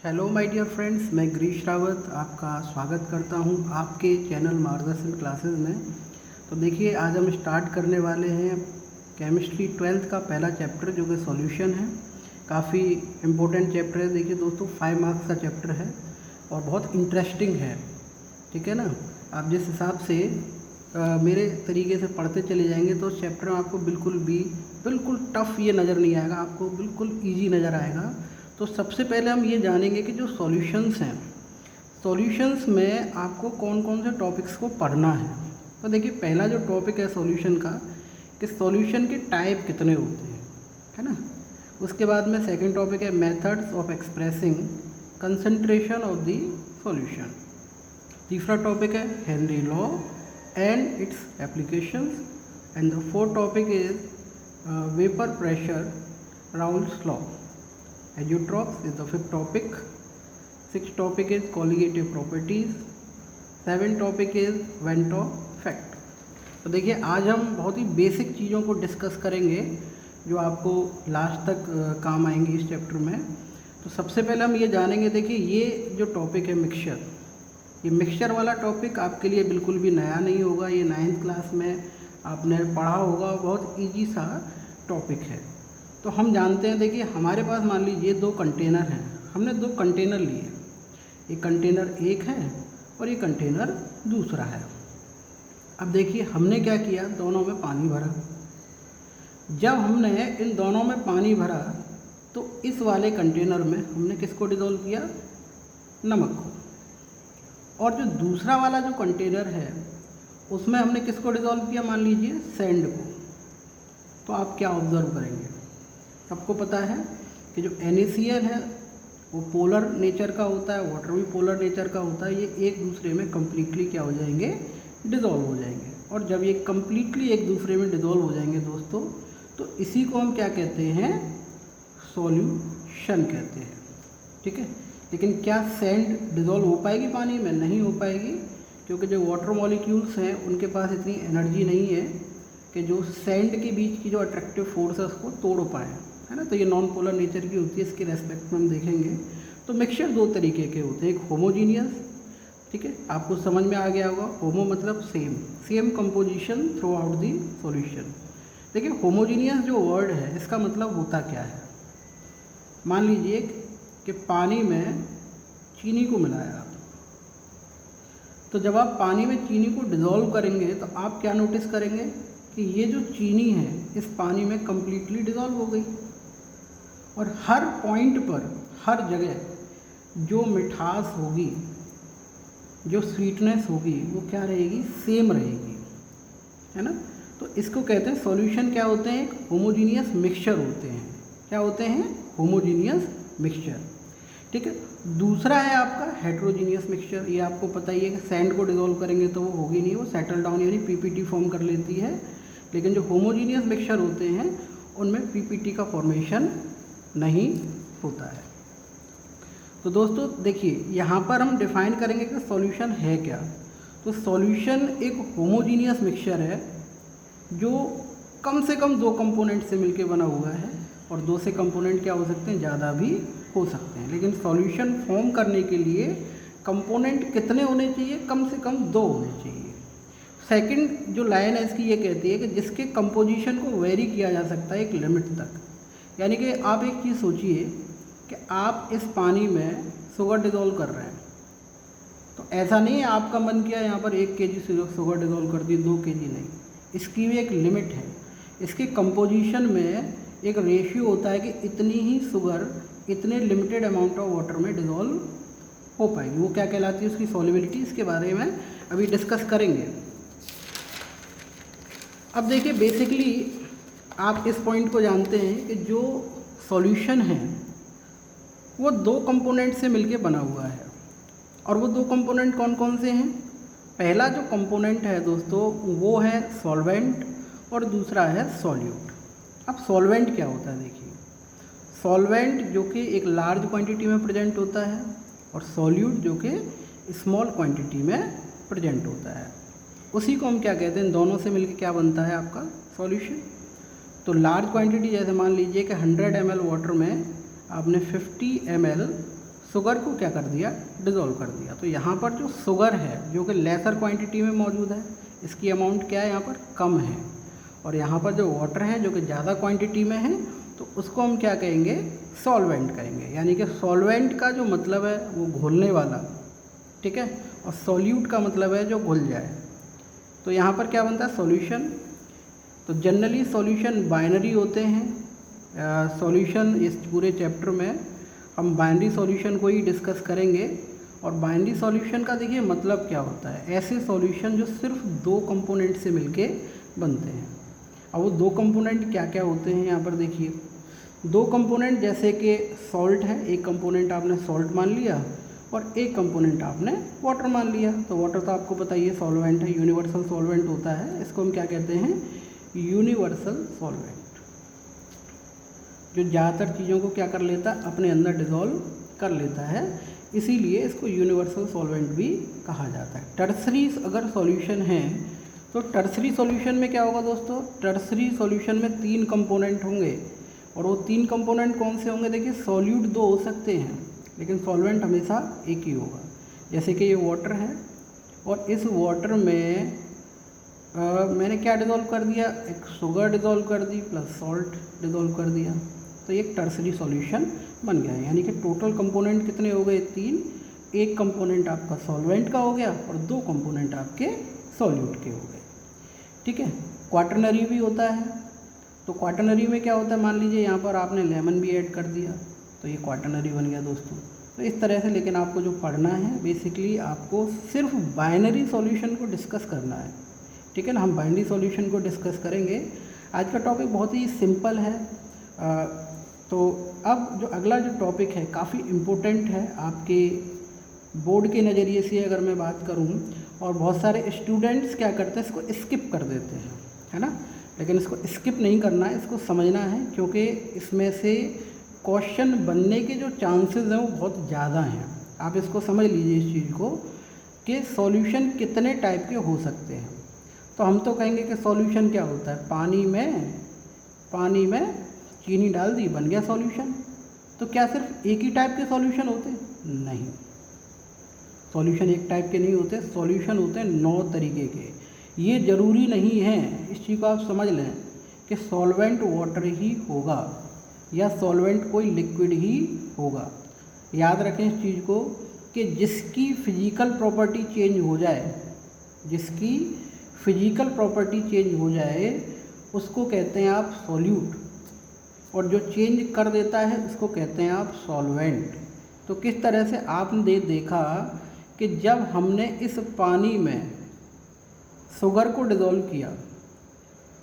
Hello my dear friends, मैं गिरीश रावत आपका स्वागत करता हूं आपके चैनल मार्गदर्शन क्लासेस में। तो देखिए, आज हम स्टार्ट करने वाले हैं केमिस्ट्री 12th का पहला चैप्टर जो कि सॉल्यूशन है। काफ़ी इम्पोर्टेंट चैप्टर है। देखिए दोस्तों, 5 मार्क्स का चैप्टर है और बहुत इंटरेस्टिंग है। ठीक है ना। आप जिस हिसाब से मेरे तरीके से पढ़ते चले जाएंगे तो उस चैप्टर में आपको बिल्कुल टफ़ ये नज़र नहीं आएगा, आपको बिल्कुल ईजी नज़र आएगा। तो सबसे पहले हम ये जानेंगे कि जो सॉल्यूशंस हैं, सॉल्यूशंस में आपको कौन कौन से टॉपिक्स को पढ़ना है। तो देखिए, पहला जो टॉपिक है सॉल्यूशन का, कि सॉल्यूशन के टाइप कितने होते हैं, है ना। उसके बाद में सेकंड टॉपिक है methods of expressing concentration of the solution. तीसरा टॉपिक है Henry law and it's applications and the fourth topic is vapour pressure Raoult's law. Azeotrophs is the fifth topic. Sixth topic is colligative properties. Seventh topic is Vento fact. तो देखिए, आज हम बहुत ही basic चीज़ों को discuss करेंगे जो आपको लास्ट तक काम आएंगी इस चैप्टर में। तो सबसे पहले हम ये जानेंगे, देखिए ये जो टॉपिक है मिक्सचर, ये मिक्सचर वाला टॉपिक आपके लिए बिल्कुल भी नया नहीं होगा। ये 9th क्लास में आपने पढ़ा होगा, बहुत ईजी सा टॉपिक है। तो हम जानते हैं, देखिए हमारे पास मान लीजिए 2 कंटेनर हैं। हमने 2 कंटेनर लिए, एक कंटेनर एक है और ये कंटेनर दूसरा है। अब देखिए हमने क्या किया, दोनों में पानी भरा। जब हमने इन दोनों में पानी भरा तो इस वाले कंटेनर में हमने किसको डिज़ोल्व किया, नमक को। और जो दूसरा वाला जो कंटेनर है उसमें हमने किसको डिज़ोल्व किया, मान लीजिए सैंड को। तो आप क्या ऑब्ज़र्व करेंगे, सबको पता है कि जो NaCl है वो पोलर नेचर का होता है, वाटर भी पोलर नेचर का होता है। ये एक दूसरे में कम्प्लीटली क्या हो जाएंगे, डिज़ोल्व हो जाएंगे। और जब ये कम्प्लीटली एक दूसरे में डिज़ोल्व हो जाएंगे दोस्तों, तो इसी को हम क्या कहते हैं, सॉल्यूशन कहते हैं। ठीक है। लेकिन क्या सैंड डिज़ोल्व हो पाएगी पानी में, नहीं हो पाएगी, क्योंकि जो वाटर मॉलिक्यूल्स हैं उनके पास इतनी एनर्जी नहीं है कि जो सैंड के बीच की जो अट्रैक्टिव फोर्स है उसको तोड़ पाए, है ना। तो ये नॉन पोलर नेचर की होती है। इसके रेस्पेक्ट में हम देखेंगे तो मिक्सचर 2 तरीके के होते हैं, एक होमोजीनियस, ठीक है, आपको समझ में आ गया होगा। होमो मतलब same composition through out the solution. देखिए होमोजीनियस जो वर्ड है इसका मतलब होता क्या है, मान लीजिए कि पानी में चीनी को मिलाया आप, तो जब आप पानी में चीनी को डिज़ोल्व करेंगे तो आप क्या नोटिस करेंगे कि ये जो चीनी है इस पानी में कम्प्लीटली डिज़ोल्व हो गई। और हर पॉइंट पर, हर जगह जो मिठास होगी, जो स्वीटनेस होगी, वो क्या रहेगी, सेम रहेगी, है ना। तो इसको कहते हैं सॉल्यूशन। क्या होते हैं, एक होमोजीनियस मिक्सचर होते हैं। क्या होते हैं, होमोजीनियस मिक्सचर। ठीक है। दूसरा है आपका हेट्रोजीनियस मिक्सचर। ये आपको पता ही है कि सैंड को डिज़ोल्व करेंगे तो वो होगी नहीं, वो सेटल डाउन यानी PPT फॉर्म कर लेती है। लेकिन जो होमोजीनियस मिक्सचर होते हैं उनमें PPT का फॉर्मेशन नहीं होता है। तो दोस्तों देखिए, यहाँ पर हम डिफाइन करेंगे कि सॉल्यूशन है क्या। तो सॉल्यूशन एक होमोजीनियस मिक्सचर है जो कम से कम 2 कंपोनेंट से मिलकर बना हुआ है, और 2 से कंपोनेंट क्या हो सकते हैं, ज़्यादा भी हो सकते हैं। लेकिन सॉल्यूशन फॉर्म करने के लिए कंपोनेंट कितने होने चाहिए, कम से कम 2 होने चाहिए। सेकंड जो लाइन है इसकी ये कहती है कि जिसके कंपोजिशन को वेरी किया जा सकता है एक लिमिट तक। यानी कि आप एक चीज़ सोचिए कि आप इस पानी में शुगर डिज़ोल्व कर रहे हैं, तो ऐसा नहीं है आपका मन किया यहाँ पर 1 kg शुगर डिज़ोल्व कर दी, 2 kg नहीं। इसकी भी एक लिमिट है। इसके कंपोजिशन में एक रेशियो होता है कि इतनी ही शुगर इतने लिमिटेड अमाउंट ऑफ वाटर में डिज़ोल्व हो पाएगी। वो क्या कहलाती है, उसकी सॉल्युबिलिटी। इसके बारे में अभी डिस्कस करेंगे। अब देखिए, बेसिकली आप इस पॉइंट को जानते हैं कि जो सॉल्यूशन है वो 2 कंपोनेंट से मिलके बना हुआ है। और वो 2 कंपोनेंट कौन कौन से हैं, पहला जो कंपोनेंट है दोस्तों वो है सॉल्वेंट और दूसरा है सॉल्यूट। अब सॉल्वेंट क्या होता है, देखिए सॉल्वेंट जो कि एक लार्ज क्वांटिटी में प्रेजेंट होता है और सॉल्यूट जो कि स्मॉल क्वांटिटी में प्रेजेंट होता है। उसी को हम क्या कहते हैं, दोनों से मिलकर क्या बनता है आपका सॉल्यूशन। तो लार्ज क्वांटिटी जैसे मान लीजिए कि 100 ml वाटर में आपने 50 ml शुगर को क्या कर दिया, डिज़ोल्व कर दिया। तो यहाँ पर जो शुगर है जो कि लेसर क्वांटिटी में मौजूद है, इसकी अमाउंट क्या है यहाँ पर, कम है। और यहाँ पर जो वाटर है जो कि ज़्यादा क्वांटिटी में है, तो उसको हम क्या कहेंगे, सॉल्वेंट कहेंगे। यानी कि सॉल्वेंट का जो मतलब है वो घोलने वाला, ठीक है, और सॉल्यूट का मतलब है जो घुल जाए। तो यहाँ पर क्या बनता है, सॉल्यूशन। तो जनरली सॉल्यूशन बाइनरी होते हैं। सॉल्यूशन इस पूरे चैप्टर में हम बाइनरी सॉल्यूशन को ही डिस्कस करेंगे। और बाइनरी सॉल्यूशन का देखिए मतलब क्या होता है, ऐसे सॉल्यूशन जो सिर्फ दो कंपोनेंट से मिलके बनते हैं। अब वो दो कंपोनेंट क्या क्या होते हैं, यहाँ पर देखिए दो कंपोनेंट, जैसे कि सॉल्ट है, एक कंपोनेंट आपने सॉल्ट मान लिया और एक कंपोनेंट आपने वाटर मान लिया। तो वाटर तो आपको पता ही है सॉल्वेंट है, यूनिवर्सल सॉल्वेंट होता है। इसको हम क्या कहते हैं, यूनिवर्सल सॉल्वेंट, जो ज़्यादातर चीज़ों को क्या कर लेता है, अपने अंदर डिज़ोल्व कर लेता है, इसीलिए इसको यूनिवर्सल सॉल्वेंट भी कहा जाता है। टर्सरी अगर सॉल्यूशन है तो टर्सरी सॉल्यूशन में क्या होगा दोस्तों, टर्सरी सॉल्यूशन में 3 कंपोनेंट होंगे। और वो 3 कंपोनेंट कौन से होंगे, देखिए सॉल्यूट 2 हो सकते हैं लेकिन सॉल्वेंट हमेशा एक ही होगा। जैसे कि ये वाटर है और इस वाटर में मैंने क्या डिज़ोल्व कर दिया, एक शुगर डिज़ोल्व कर दी प्लस सॉल्ट डिज़ोल्व कर दिया, तो ये एक टर्सरी सॉल्यूशन बन गया है। यानी कि टोटल कंपोनेंट कितने हो गए, 3। एक कंपोनेंट आपका सॉल्वेंट का हो गया और 2 कंपोनेंट आपके सॉल्यूट के हो गए, ठीक है। क्वाटरनरी भी होता है। तो क्वाटरनरी में क्या होता है, मान लीजिए यहाँ पर आपने लेमन भी ऐड कर दिया तो ये क्वाटरनरी बन गया दोस्तों। तो इस तरह से, लेकिन आपको जो पढ़ना है बेसिकली आपको सिर्फ बाइनरी सॉल्यूशन को डिस्कस करना है, ठीक है ना। हम बाइनरी सॉल्यूशन को डिस्कस करेंगे। आज का टॉपिक बहुत ही सिंपल है। तो अब जो अगला जो टॉपिक है काफ़ी इम्पोर्टेंट है आपके बोर्ड के नज़रिए से अगर मैं बात करूं, और बहुत सारे स्टूडेंट्स क्या करते हैं, इसको स्किप कर देते हैं, है ना। लेकिन इसको स्किप नहीं करना है, इसको समझना है, क्योंकि इसमें से क्वेश्चन बनने के जो चांसेस हैं वो बहुत ज़्यादा हैं। आप इसको समझ लीजिए इस चीज़ को कि सॉल्यूशन कितने टाइप के हो सकते हैं। तो हम तो कहेंगे कि सॉल्यूशन क्या होता है, पानी में चीनी डाल दी, बन गया सॉल्यूशन। तो क्या सिर्फ एक ही टाइप के सॉल्यूशन होते हैं, नहीं, सॉल्यूशन एक टाइप के नहीं होते, सॉल्यूशन होते हैं 9 तरीके के। ये ज़रूरी नहीं है, इस चीज़ को आप समझ लें कि सॉल्वेंट वाटर ही होगा या सॉल्वेंट कोई लिक्विड ही होगा। याद रखें इस चीज़ को कि जिसकी फिजिकल प्रॉपर्टी चेंज हो जाए, जिसकी फिजिकल प्रॉपर्टी चेंज हो जाए उसको कहते हैं आप सॉल्यूट, और जो चेंज कर देता है उसको कहते हैं आप सॉल्वेंट। तो किस तरह से आपने देखा कि जब हमने इस पानी में शुगर को डिज़ोल्व किया,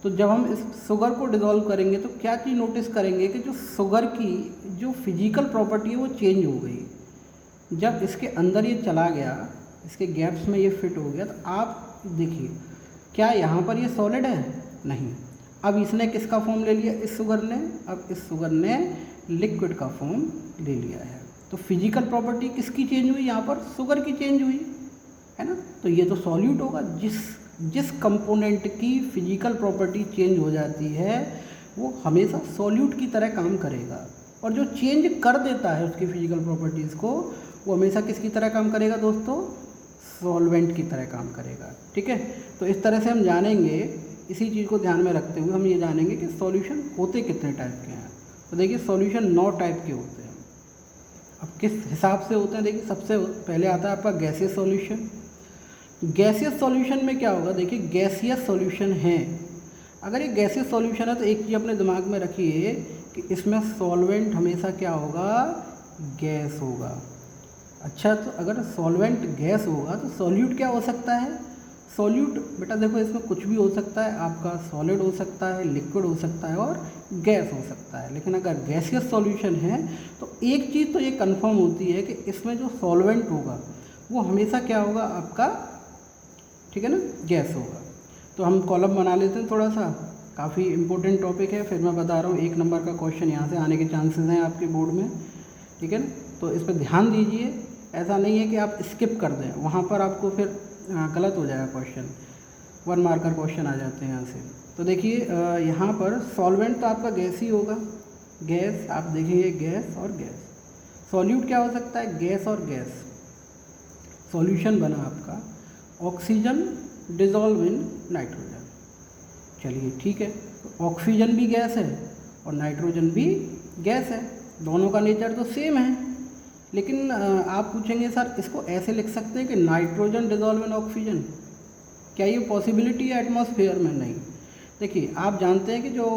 तो जब हम इस शुगर को डिज़ोल्व करेंगे तो क्या चीज़ नोटिस करेंगे कि जो शुगर की जो फिजिकल प्रॉपर्टी है वो चेंज हो गई। जब इसके अंदर ये चला गया, इसके गैप्स में ये फिट हो गया, तो आप देखिए क्या यहाँ पर ये सॉलिड है, नहीं। अब इसने किसका फॉर्म ले लिया, इस शुगर ने, अब इस शुगर ने लिक्विड का फॉर्म ले लिया है। तो फिजिकल प्रॉपर्टी किसकी चेंज हुई, यहाँ पर शुगर की चेंज हुई, है ना। तो ये तो सॉल्यूट होगा। जिस कंपोनेंट की फिजिकल प्रॉपर्टी चेंज हो जाती है वो हमेशा सॉल्यूट की तरह काम करेगा, और जो चेंज कर देता है उसकी फिजिकल प्रॉपर्टीज़ को, वो हमेशा किसकी तरह काम करेगा दोस्तों, सॉल्वेंट की तरह काम करेगा, ठीक है। तो इस तरह से हम जानेंगे, इसी चीज़ को ध्यान में रखते हुए हम ये जानेंगे कि सॉल्यूशन होते कितने टाइप के हैं। तो देखिए सॉल्यूशन 9 टाइप के होते हैं। अब किस हिसाब से होते हैं, देखिए सबसे पहले आता है आपका गैसियस सॉल्यूशन। गैसियस सॉल्यूशन में क्या होगा, देखिए गैसियस सॉल्यूशन है, अगर ये गैसियस सॉल्यूशन है तो एक चीज़ अपने दिमाग में रखिए कि इसमें सॉल्वेंट हमेशा क्या होगा, गैस होगा। अच्छा, तो अगर सॉल्वेंट गैस होगा तो सॉल्यूट क्या हो सकता है, सॉल्यूट बेटा देखो इसमें कुछ भी हो सकता है, आपका सॉलिड हो सकता है, लिक्विड हो सकता है और गैस हो सकता है। लेकिन अगर गैसियस सॉल्यूशन है तो एक चीज़ तो ये कंफर्म होती है कि इसमें जो सॉल्वेंट होगा वो हमेशा क्या होगा आपका, ठीक है ना, गैस होगा। तो हम कॉलम बना लेते हैं थोड़ा सा, काफ़ी इंपॉर्टेंट टॉपिक है। फिर मैं बता रहा हूँ 1 नंबर का क्वेश्चन यहाँ से आने के चांसेस हैं आपके बोर्ड में, ठीक है ना। तो इस पर ध्यान दीजिए, ऐसा नहीं है कि आप स्किप कर दें, वहाँ पर आपको फिर गलत हो जाएगा क्वेश्चन, 1 मार्कर क्वेश्चन आ जाते हैं यहाँ से। तो देखिए यहाँ पर सॉल्वेंट तो आपका गैस ही होगा, गैस, आप देखिए गैस और गैस, सॉल्यूट क्या हो सकता है, गैस और गैस। सॉल्यूशन बना आपका ऑक्सीजन डिजॉल्व इन नाइट्रोजन। चलिए ठीक है, तो ऑक्सीजन भी गैस है और नाइट्रोजन भी गैस है, दोनों का नेचर तो सेम है। लेकिन आप पूछेंगे सर इसको ऐसे लिख सकते हैं कि नाइट्रोजन डिजॉल्व इन ऑक्सीजन, क्या ये पॉसिबिलिटी है एटमॉस्फेयर में? नहीं। देखिए आप जानते हैं कि जो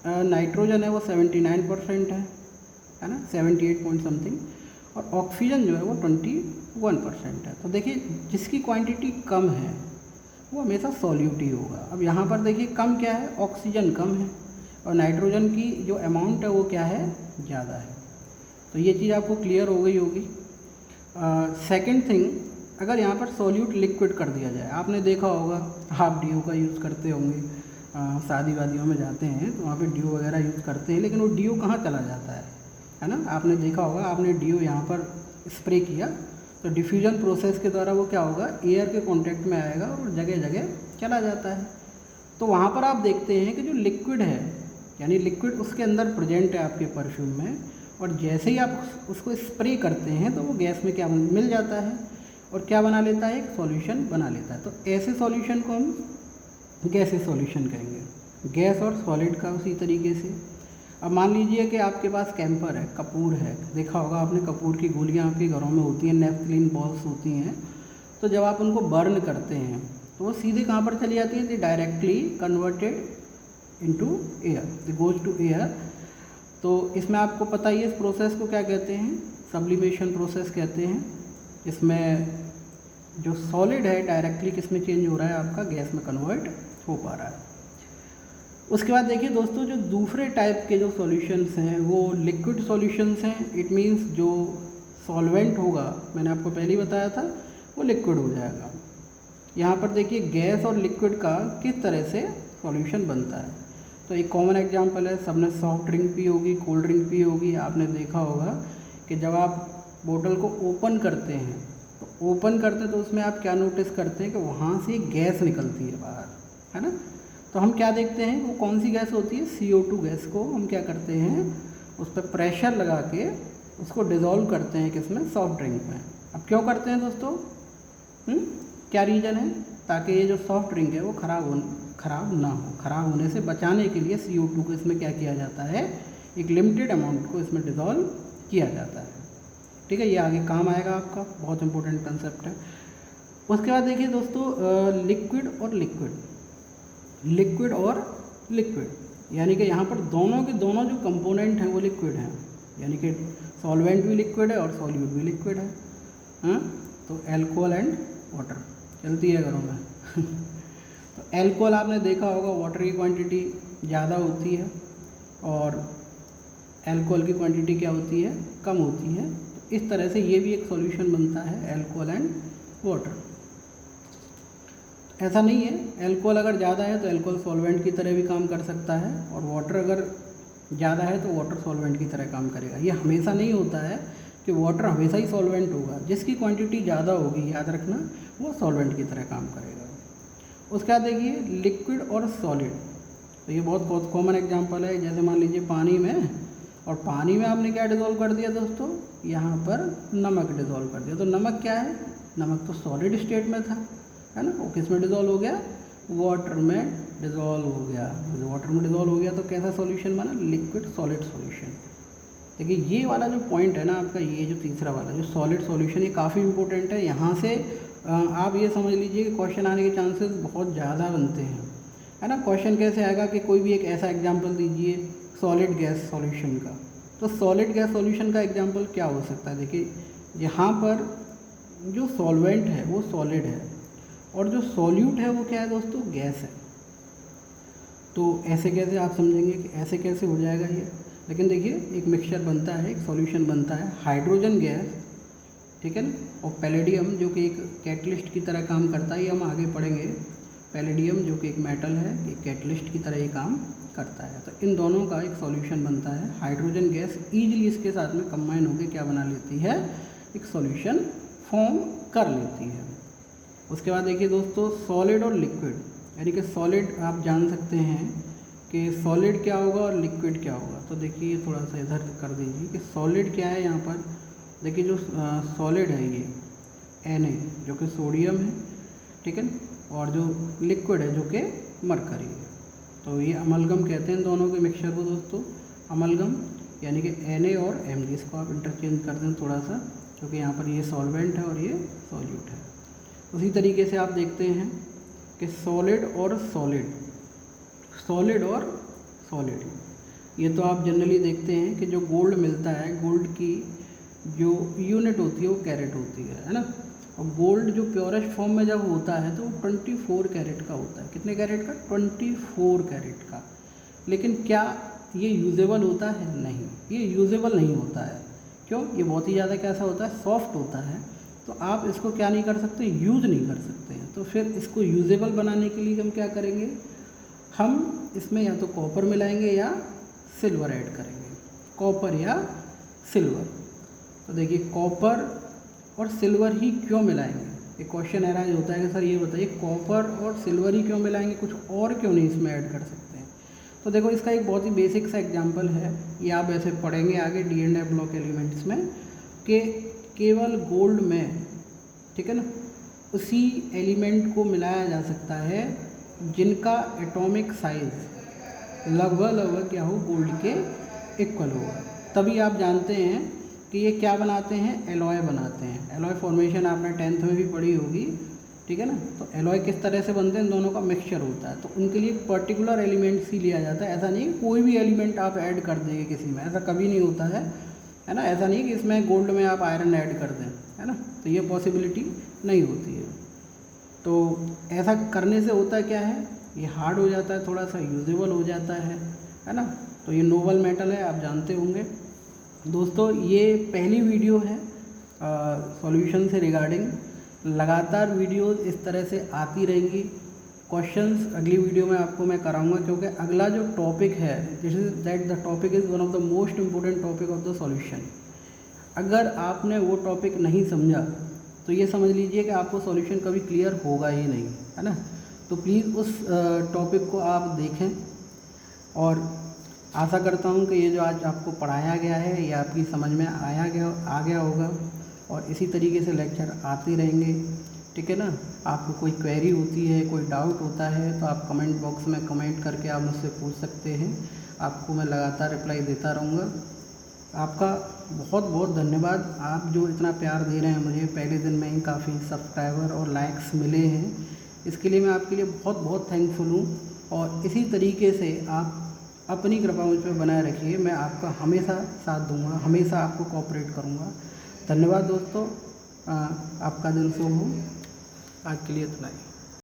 नाइट्रोजन है वो 79% है ना, 78 पॉइंट समथिंग, और ऑक्सीजन जो है वो 21% है। तो देखिए जिसकी क्वांटिटी कम है वो हमेशा सॉल्यूट ही होगा। अब यहाँ पर देखिए कम क्या है, ऑक्सीजन कम है और नाइट्रोजन की जो अमाउंट है वो क्या है, ज़्यादा है। तो ये चीज़ आपको क्लियर हो गई होगी। सेकंड थिंग, अगर यहाँ पर सॉल्यूट लिक्विड कर दिया जाए, आपने देखा होगा आप डीओ का यूज़ करते होंगे, शादी वादियों में जाते हैं तो वहाँ पे डीओ वगैरह यूज़ करते हैं, लेकिन वो डीओ कहाँ चला जाता है ना, आपने देखा होगा, आपने डीओ यहाँ पर स्प्रे किया तो डिफ्यूजन प्रोसेस के द्वारा वो क्या होगा, एयर के कांटेक्ट में आएगा और जगह जगह चला जाता है। तो वहाँ पर आप देखते हैं कि जो लिक्विड है, यानी लिक्विड उसके अंदर प्रेजेंट है आपके परफ्यूम में, और जैसे ही आप उसको स्प्रे करते हैं तो वो गैस में क्या मिल जाता है और क्या बना लेता है, एक सॉल्यूशन बना लेता है। तो ऐसे सॉल्यूशन को हम गैसेस सॉल्यूशन कहेंगे, गैस और सॉलिड का उसी तरीके से। अब मान लीजिए कि आपके पास कैंपर है, कपूर है, देखा होगा आपने कपूर की गोलियां आपके घरों में होती हैं, नेफ्थलीन बॉल्स होती हैं। तो जब आप उनको बर्न करते हैं तो वो सीधे कहाँ पर चली जाती है, they directly converted into air, they goes to air. तो इसमें आपको पता ही है इस प्रोसेस को क्या कहते हैं, सब्लिमेशन प्रोसेस कहते हैं। इसमें जो सॉलिड है डायरेक्टली किस में चेंज हो रहा है, आपका गैस में कन्वर्ट हो पा रहा है। उसके बाद देखिए दोस्तों, जो दूसरे टाइप के जो सॉल्यूशंस हैं वो लिक्विड सॉल्यूशंस हैं। इट मींस जो सॉल्वेंट होगा, मैंने आपको पहले ही बताया था, वो लिक्विड हो जाएगा। यहाँ पर देखिए गैस और लिक्विड का किस तरह से सॉल्यूशन बनता है। तो एक कॉमन एग्जांपल है, सबने सॉफ्ट ड्रिंक पी होगी, कोल्ड ड्रिंक पी होगी, आपने देखा होगा कि जब आप बोतल को ओपन करते हैं तो उसमें आप क्या नोटिस करते हैं कि वहाँ से गैस निकलती है बाहर, है ना। तो हम क्या देखते हैं, वो कौन सी गैस होती है, CO2 गैस को हम क्या करते हैं, उस पर प्रेशर लगा के उसको डिज़ोल्व करते हैं किसमें, सॉफ्ट ड्रिंक में। अब क्यों करते हैं दोस्तों, क्या रीज़न है, ताकि ये जो सॉफ्ट ड्रिंक है वो ख़राब ना हो। ख़राब होने से बचाने के लिए CO2 को इसमें क्या किया जाता है, एक लिमिटेड अमाउंट को इसमें डिज़ोल्व किया जाता है। ठीक है, ये आगे काम आएगा आपका, बहुत इंपॉर्टेंट कंसेप्ट है। उसके बाद देखिए दोस्तों, लिक्विड और लिक्विड, यानी कि यहाँ पर दोनों के दोनों जो कंपोनेंट हैं वो लिक्विड हैं, यानी कि सॉल्वेंट भी लिक्विड है और सॉल्यूट भी लिक्विड है। हाँ, तो एल्कोहल एंड वाटर चलती है घरों में तो एल्कोहल आपने देखा होगा वाटर की क्वांटिटी ज़्यादा होती है और एल्कोहल की क्वांटिटी क्या होती है, कम होती है। तो इस तरह से ये भी एक सॉल्यूशन बनता है, एल्कोहल एंड वाटर। ऐसा नहीं है, एल्कोहल अगर ज़्यादा है तो एल्कोहल सॉल्वेंट की तरह भी काम कर सकता है, और वाटर अगर ज़्यादा है तो वाटर सॉल्वेंट की तरह काम करेगा। ये हमेशा नहीं होता है कि वाटर हमेशा ही सॉल्वेंट होगा, जिसकी क्वांटिटी ज़्यादा होगी, याद रखना, वो सॉल्वेंट की तरह काम करेगा। उसके बाद देखिए लिक्विड और सॉलिड, तो ये बहुत कॉमन एग्जांपल है। जैसे मान लीजिए पानी में, और पानी में आपने क्या डिज़ोल्व कर दिया दोस्तों, यहाँ पर नमक डिज़ोल्व कर दिया। तो नमक क्या है, नमक तो सॉलिड स्टेट में था, है ना, वो किस में डिज़ोल्व हो गया, वाटर में डिज़ोल्व हो गया। वाटर में डिज़ोल्व हो गया तो कैसा सॉल्यूशन बना, लिक्विड सॉलिड सॉल्यूशन। देखिए ये वाला जो पॉइंट है ना आपका, ये जो तीसरा वाला जो सॉलिड सॉल्यूशन, ये काफ़ी इंपॉर्टेंट है। यहाँ से आप ये समझ लीजिए कि क्वेश्चन आने के चांसेस बहुत ज़्यादा बनते हैं, है ना। क्वेश्चन कैसे आएगा कि कोई भी एक ऐसा एग्जाम्पल दीजिए सॉलिड गैस सॉल्यूशन का। तो सॉलिड गैस सॉल्यूशन का एग्जाम्पल क्या हो सकता है, देखिए यहाँ पर जो सॉल्वेंट है वो सॉलिड है और जो सॉल्यूट है वो क्या है दोस्तों, गैस है। तो ऐसे कैसे आप समझेंगे कि ऐसे कैसे हो जाएगा ये, लेकिन देखिए एक मिक्सचर बनता है, एक सॉल्यूशन बनता है, हाइड्रोजन गैस, ठीक है ना, और पैलेडियम जो कि एक कैटलिस्ट की तरह काम करता है, ये हम आगे पढ़ेंगे। पैलेडियम जो कि एक मेटल है, एक कैटलिस्ट की तरह ये काम करता है। तो इन दोनों का एक सॉल्यूशन बनता है। हाइड्रोजन गैस ईजिली इसके साथ में कंबाइन होकर क्या बना लेती है, एक सॉल्यूशन फॉर्म कर लेती है। उसके बाद देखिए दोस्तों, सॉलिड और लिक्विड, यानी कि सॉलिड आप जान सकते हैं कि सॉलिड क्या होगा और लिक्विड क्या होगा। तो देखिए थोड़ा सा इधर कर दीजिए कि सॉलिड क्या है। यहाँ पर देखिए जो सॉलिड है ये Na जो कि सोडियम है, ठीक है, और जो लिक्विड है जो कि मरकरी है। तो ये अमलगम कहते हैं दोनों के मिक्सचर को दोस्तों, अमलगम, यानी कि Na और Mg। इसको आप इंटरचेंज कर दें थोड़ा सा, क्योंकि यहाँ पर ये सॉल्वेंट है और ये सॉल्यूट है। उसी तरीके से आप देखते हैं कि सॉलिड और सॉलिड, सॉलिड और सॉलिड, ये तो आप जनरली देखते हैं कि जो गोल्ड मिलता है, गोल्ड की जो यूनिट होती है वो कैरेट होती है ना। और गोल्ड जो प्योरेस्ट फॉर्म में जब होता है तो वो 24 कैरेट का होता है। कितने कैरेट का? 24 कैरेट का। लेकिन क्या ये यूजेबल होता है? नहीं, ये यूजेबल नहीं होता है। क्यों? ये बहुत ही ज़्यादा कैसा होता है? सॉफ्ट होता है। तो आप इसको क्या नहीं कर सकते? यूज़ नहीं कर सकते हैं। तो फिर इसको यूजेबल बनाने के लिए हम क्या करेंगे? हम इसमें या तो कॉपर मिलाएंगे या सिल्वर ऐड करेंगे, कॉपर या सिल्वर। तो देखिए कॉपर और सिल्वर ही क्यों मिलाएंगे? एक क्वेश्चन अराइज होता है कि सर ये बताइए कॉपर और सिल्वर ही क्यों मिलाएंगे, कुछ और क्यों नहीं इसमें ऐड कर सकते हैं? तो देखो इसका एक बहुत ही बेसिक सा एग्जांपल है, ये आप ऐसे पढ़ेंगे आगे D&F ब्लॉक एलिमेंट्स में, कि केवल गोल्ड में, ठीक है ना, उसी एलिमेंट को मिलाया जा सकता है जिनका एटॉमिक साइज लगभग क्या हो, गोल्ड के इक्वल हो। तभी आप जानते हैं कि ये क्या बनाते हैं? एलॉय बनाते हैं। एलॉय फॉर्मेशन आपने 10th में भी पढ़ी होगी, ठीक है ना। तो एलॉय किस तरह से बनते हैं? इन दोनों का मिक्सचर होता है। तो उनके लिए पर्टिकुलर एलिमेंट्स ही लिया जाता है। ऐसा नहीं कोई भी एलिमेंट आप ऐड कर देंगे किसी में, ऐसा कभी नहीं होता है ना। ऐसा नहीं कि इसमें गोल्ड में आप आयरन ऐड कर दें, है ना, तो ये पॉसिबिलिटी नहीं होती है। तो ऐसा करने से होता क्या है? ये हार्ड हो जाता है, थोड़ा सा यूजेबल हो जाता है ना। तो ये नोबल मेटल है, आप जानते होंगे। दोस्तों ये पहली वीडियो है सॉल्यूशन से रिगार्डिंग। लगातार वीडियोस इस तरह से आती रहेंगी। क्वेश्चंस अगली वीडियो में आपको मैं कराऊंगा, क्योंकि अगला जो टॉपिक है, this is that the topic is one of the most important topic of the solution. अगर आपने वो टॉपिक नहीं समझा तो ये समझ लीजिए कि आपको सॉल्यूशन कभी क्लियर होगा ही नहीं, है ना। तो प्लीज़ उस टॉपिक को आप देखें, और आशा करता हूँ कि ये जो आज आपको पढ़ाया गया है ये आपकी समझ में आ गया होगा, और इसी तरीके से लेक्चर आते रहेंगे, ठीक है ना। आपको कोई क्वेरी होती है, कोई डाउट होता है, तो आप कमेंट बॉक्स में कमेंट करके आप मुझसे पूछ सकते हैं। आपको मैं लगातार रिप्लाई देता रहूँगा। आपका बहुत बहुत धन्यवाद, आप जो इतना प्यार दे रहे हैं मुझे। पहले दिन में ही काफ़ी सब्सक्राइबर और लाइक्स मिले हैं, इसके लिए मैं आपके लिए बहुत बहुत थैंकफुल हूँ। और इसी तरीके से आप अपनी कृपा मुझ पर बनाए रखिए। मैं आपका हमेशा साथ दूंगा, हमेशा आपको कोऑपरेट करूंगा। धन्यवाद दोस्तों, आपका दिन शुभ हो। आज के लिए इतना ही।